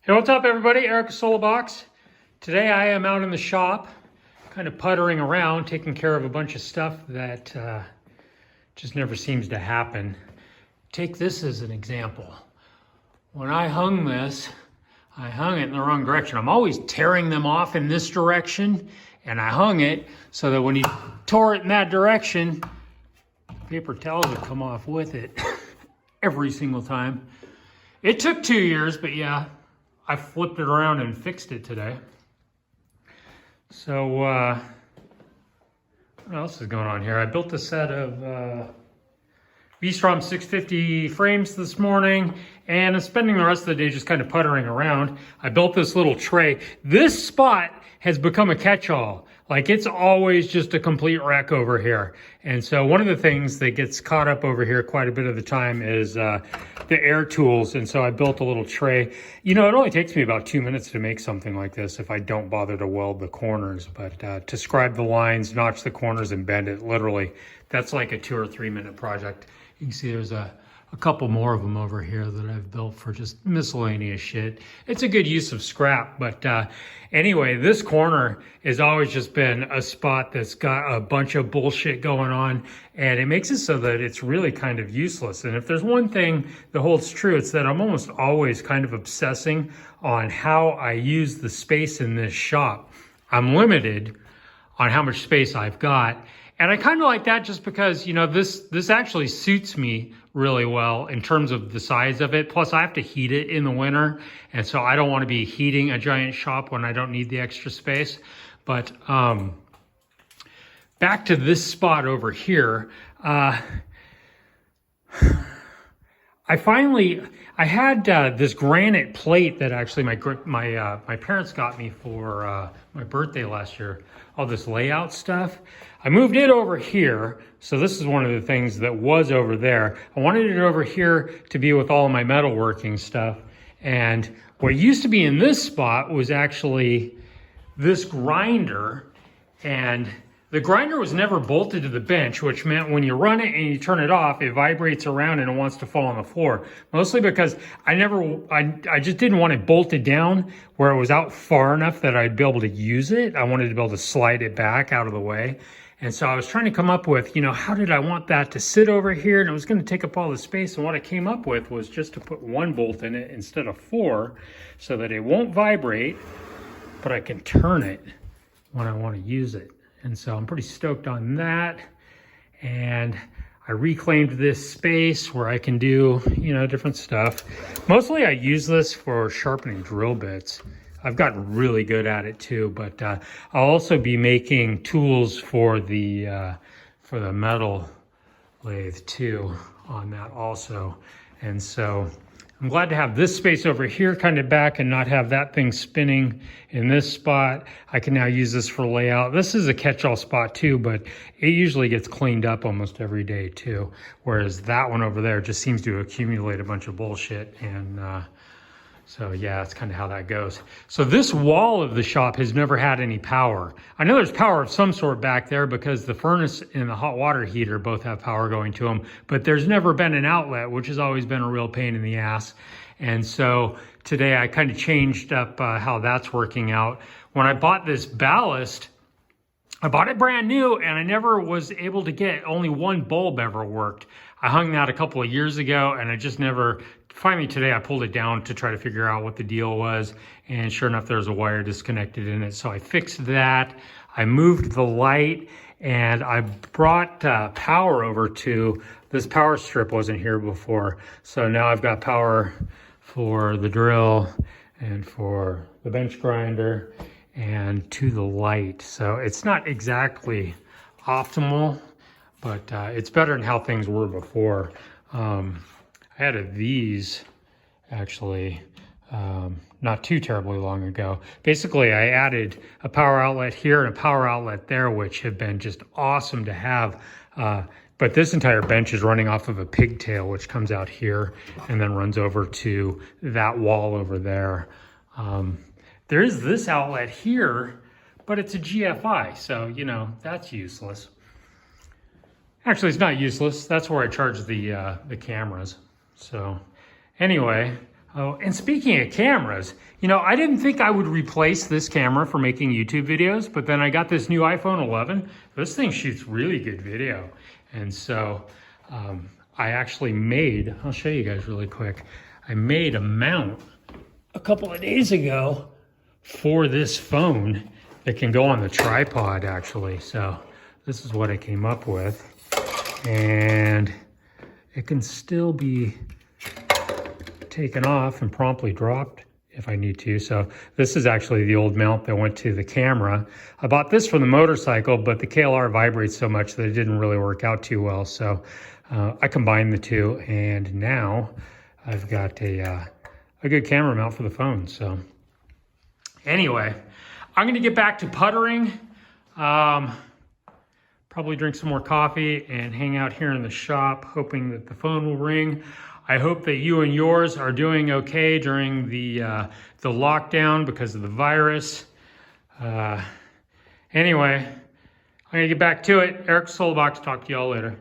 Hey, what's up everybody? Eric Solar Box. Today I am out in the shop, kind of puttering around, taking care of a bunch of stuff that just never seems to happen. Take this as an example. When I hung this, I hung it in the wrong direction. I'm always tearing them off in this direction, and I hung it so that when you tore it in that direction, paper towels would come off with it every single time. It took 2 years, but yeah, I flipped it around and fixed it today. So, what else is going on here? I built a set of V-Strom 650 frames this morning, and I'm spending the rest of the day just kind of puttering around. I built this little tray. This spot has become a catch-all. Like, it's always just a complete wreck over here. And so one of the things that gets caught up over here quite a bit of the time is the air tools. And so I built a little tray. You know, it only takes me about 2 minutes to make something like this if I don't bother to weld the corners. But to scribe the lines, notch the corners, and bend it, literally, that's like a 2 or 3 minute project. You can see there's a couple more of them over here that I've built for just miscellaneous shit. It's a good use of scrap, but anyway, this corner has always just been a spot that's got a bunch of bullshit going on, and it makes it so that it's really kind of useless. And if there's one thing that holds true, it's that I'm almost always kind of obsessing on how I use the space in this shop. I'm limited on how much space I've got. And I kind of like that just because, you know, this actually suits me really well in terms of the size of it. Plus, I have to heat it in the winter. And so I don't want to be heating a giant shop when I don't need the extra space. But back to this spot over here. I had this granite plate that actually my parents got me for my birthday last year. All this layout stuff. I moved it over here. So this is one of the things that was over there. I wanted it over here to be with all of my metalworking stuff. And what used to be in this spot was actually this grinder, and the grinder was never bolted to the bench, which meant when you run it and you turn it off, it vibrates around and it wants to fall on the floor. Mostly because I just didn't want it bolted down where it was out far enough that I'd be able to use it. I wanted to be able to slide it back out of the way. And so I was trying to come up with, you know, how did I want that to sit over here? And it was going to take up all the space. And what I came up with was just to put one bolt in it instead of 4 so that it won't vibrate, but I can turn it when I want to use it. And so I'm pretty stoked on that. And I reclaimed this space where I can do, you know, different stuff. Mostly I use this for sharpening drill bits. I've gotten really good at it too, but I'll also be making tools for the metal lathe too on that also. And so I'm glad to have this space over here kind of back and not have that thing spinning in this spot. I can now use this for layout. This is a catch-all spot too, but it usually gets cleaned up almost every day too. Whereas that one over there just seems to accumulate a bunch of bullshit. And so yeah, that's kind of how that goes. So this wall of the shop has never had any power. I know there's power of some sort back there because the furnace and the hot water heater both have power going to them, but there's never been an outlet, which has always been a real pain in the ass. And so today I kind of changed up how that's working out. When I bought this ballast, I bought it brand new and I never was able to get, only one bulb ever worked. I hung that a couple of years ago and I just never, finally today I pulled it down to try to figure out what the deal was. And sure enough, there's a wire disconnected in it. So I fixed that. I moved the light and I brought power over to, this power strip wasn't here before. So now I've got power for the drill and for the bench grinder and to the light. So it's not exactly optimal, but it's better than how things were before. I added these actually not too terribly long ago. Basically, I added a power outlet here and a power outlet there, which have been just awesome to have. But this entire bench is running off of a pigtail, which comes out here and then runs over to that wall over there. There is this outlet here, but it's a GFI, so, you know, that's useless. Actually, it's not useless. That's where I charge the cameras. So anyway, Oh, and speaking of cameras, you know, I didn't think I would replace this camera for making YouTube videos, but then I got this new iPhone 11. This thing shoots really good video. And so I actually made, I'll show you guys really quick. I made a mount a couple of days ago for this phone that can go on the tripod actually. So this is what I came up with. And it can still be taken off and promptly dropped if I need to. So this is actually the old mount that went to the camera. I bought this for the motorcycle, but the KLR vibrates so much that it didn't really work out too well. So I combined the two, and now I've got a good camera mount for the phone. So anyway, I'm gonna get back to puttering. Probably drink some more coffee and hang out here in the shop, hoping that the phone will ring. I hope that you and yours are doing okay during the lockdown because of the virus. Anyway, I'm gonna get back to it. Eric Solbach, talk to y'all later.